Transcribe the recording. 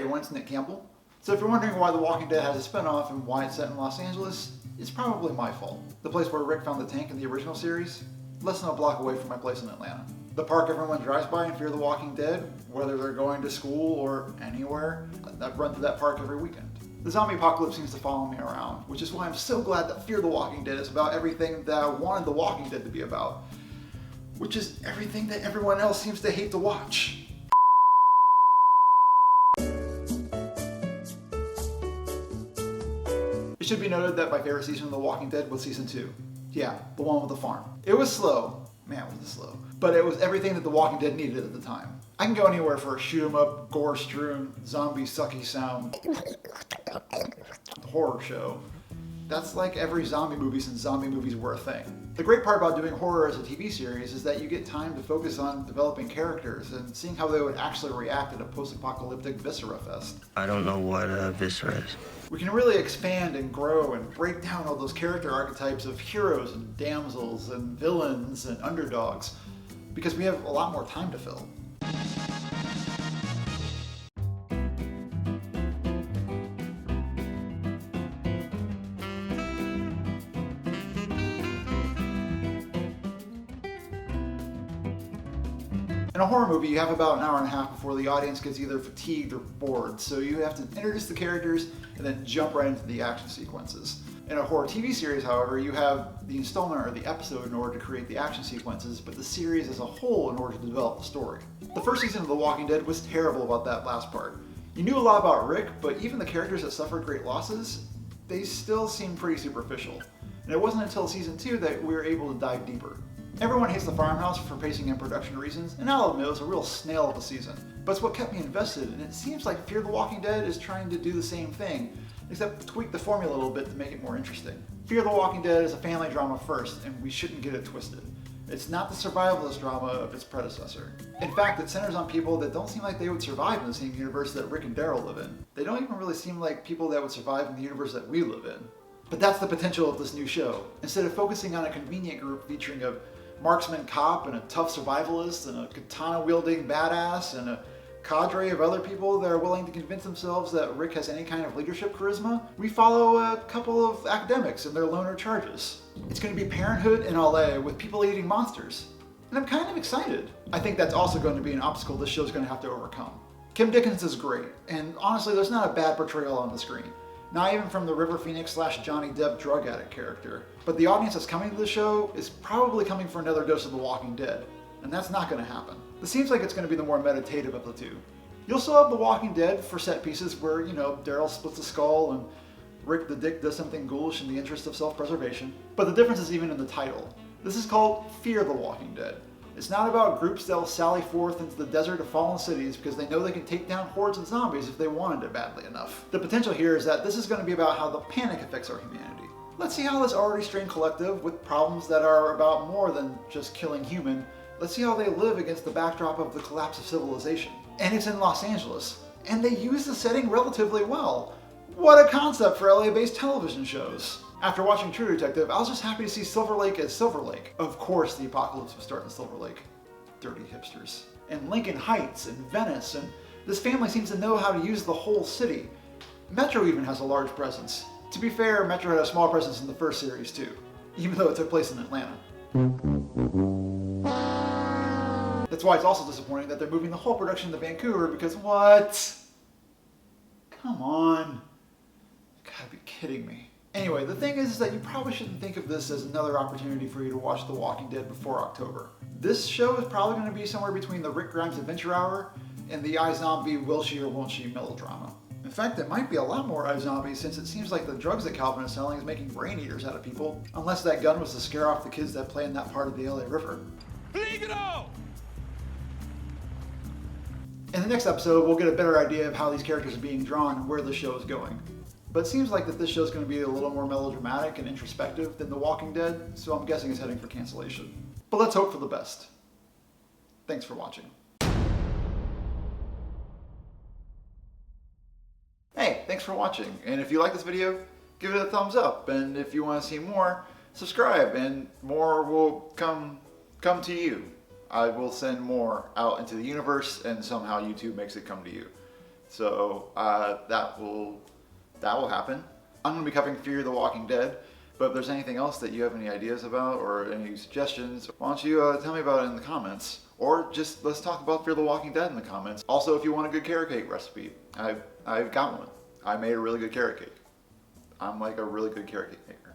everyone, it's Nick Campbell. So if you're wondering why The Walking Dead has a spinoff and why it's set in Los Angeles, it's probably my fault. The place where Rick found the tank in the original series, less than a block away from my place in Atlanta. The park everyone drives by in Fear the Walking Dead, whether they're going to school or anywhere, I run through that park every weekend. The zombie apocalypse seems to follow me around, which is why I'm so glad that Fear the Walking Dead is about everything that I wanted The Walking Dead to be about, which is everything that everyone else seems to hate to watch. It should be noted that my favorite season of The Walking Dead was season 2. Yeah, the one with the farm. It was slow. Man, was it slow. But it was everything that The Walking Dead needed at the time. I can go anywhere for a shoot 'em up, gore-strewn, zombie sucky sound horror show. That's like every zombie movie since zombie movies were a thing. The great part about doing horror as a TV series is that you get time to focus on developing characters and seeing how they would actually react at a post-apocalyptic viscera fest. I don't know what viscera is. We can really expand and grow and break down all those character archetypes of heroes and damsels and villains and underdogs because we have a lot more time to fill. In a horror movie, you have about an hour and a half before the audience gets either fatigued or bored, so you have to introduce the characters and then jump right into the action sequences. In a horror TV series, however, you have the installment or the episode in order to create the action sequences, but the series as a whole in order to develop the story. The first season of The Walking Dead was terrible about that last part. You knew a lot about Rick, but even the characters that suffered great losses, they still seemed pretty superficial. And it wasn't until season 2 that we were able to dive deeper. Everyone hates The Farmhouse for pacing and production reasons, and I'll admit it was a real snail of a season. But it's what kept me invested, and it seems like Fear the Walking Dead is trying to do the same thing, except tweak the formula a little bit to make it more interesting. Fear the Walking Dead is a family drama first, and we shouldn't get it twisted. It's not the survivalist drama of its predecessor. In fact, it centers on people that don't seem like they would survive in the same universe that Rick and Daryl live in. They don't even really seem like people that would survive in the universe that we live in. But that's the potential of this new show. Instead of focusing on a convenient group featuring a marksman cop and a tough survivalist and a katana-wielding badass and a cadre of other people that are willing to convince themselves that Rick has any kind of leadership charisma, we follow a couple of academics and their loner charges. It's going to be Parenthood in LA with people eating monsters. And I'm kind of excited. I think that's also going to be an obstacle this show's going to have to overcome. Kim Dickens is great, and honestly there's not a bad portrayal on the screen. Not even from the River Phoenix / Johnny Depp drug addict character. But the audience that's coming to the show is probably coming for another dose of The Walking Dead. And that's not going to happen. This seems like it's going to be the more meditative of the two. You'll still have The Walking Dead for set pieces where, Daryl splits a skull and Rick the Dick does something ghoulish in the interest of self-preservation. But the difference is even in the title. This is called Fear the Walking Dead. It's not about groups that'll sally forth into the desert of fallen cities because they know they can take down hordes of zombies if they wanted it badly enough. The potential here is that this is going to be about how the panic affects our humanity. Let's see how this already strained collective, with problems that are about more than just killing human, let's see how they live against the backdrop of the collapse of civilization. And it's in Los Angeles. And they use the setting relatively well. What a concept for LA-based television shows. After watching True Detective, I was just happy to see Silver Lake as Silver Lake. Of course the apocalypse would start in Silver Lake. Dirty hipsters. And Lincoln Heights and Venice, and this family seems to know how to use the whole city. Metro even has a large presence. To be fair, Metro had a small presence in the first series too, even though it took place in Atlanta. That's why it's also disappointing that they're moving the whole production to Vancouver because what? Come on. You gotta be kidding me. Anyway, the thing is that you probably shouldn't think of this as another opportunity for you to watch The Walking Dead before October. This show is probably going to be somewhere between the Rick Grimes Adventure Hour and the iZombie Will She or Won't She melodrama. In fact, it might be a lot more iZombie since it seems like the drugs that Calvin is selling is making brain eaters out of people, unless that gun was to scare off the kids that play in that part of the LA River. Peligro! In the next episode, we'll get a better idea of how these characters are being drawn and where the show is going. But it seems like that this show is going to be a little more melodramatic and introspective than The Walking Dead, so I'm guessing it's heading for cancellation. But let's hope for the best. Thanks for watching. Hey, thanks for watching, and if you like this video, give it a thumbs up, and if you want to see more, subscribe, and more will come to you. I will send more out into the universe, and somehow YouTube makes it come to you. So that will happen. I'm going to be covering Fear the Walking Dead, but if there's anything else that you have any ideas about or any suggestions, why don't you tell me about it in the comments? Or just let's talk about Fear the Walking Dead in the comments. Also, if you want a good carrot cake recipe, I've got one. I made a really good carrot cake. I'm like a really good carrot cake maker.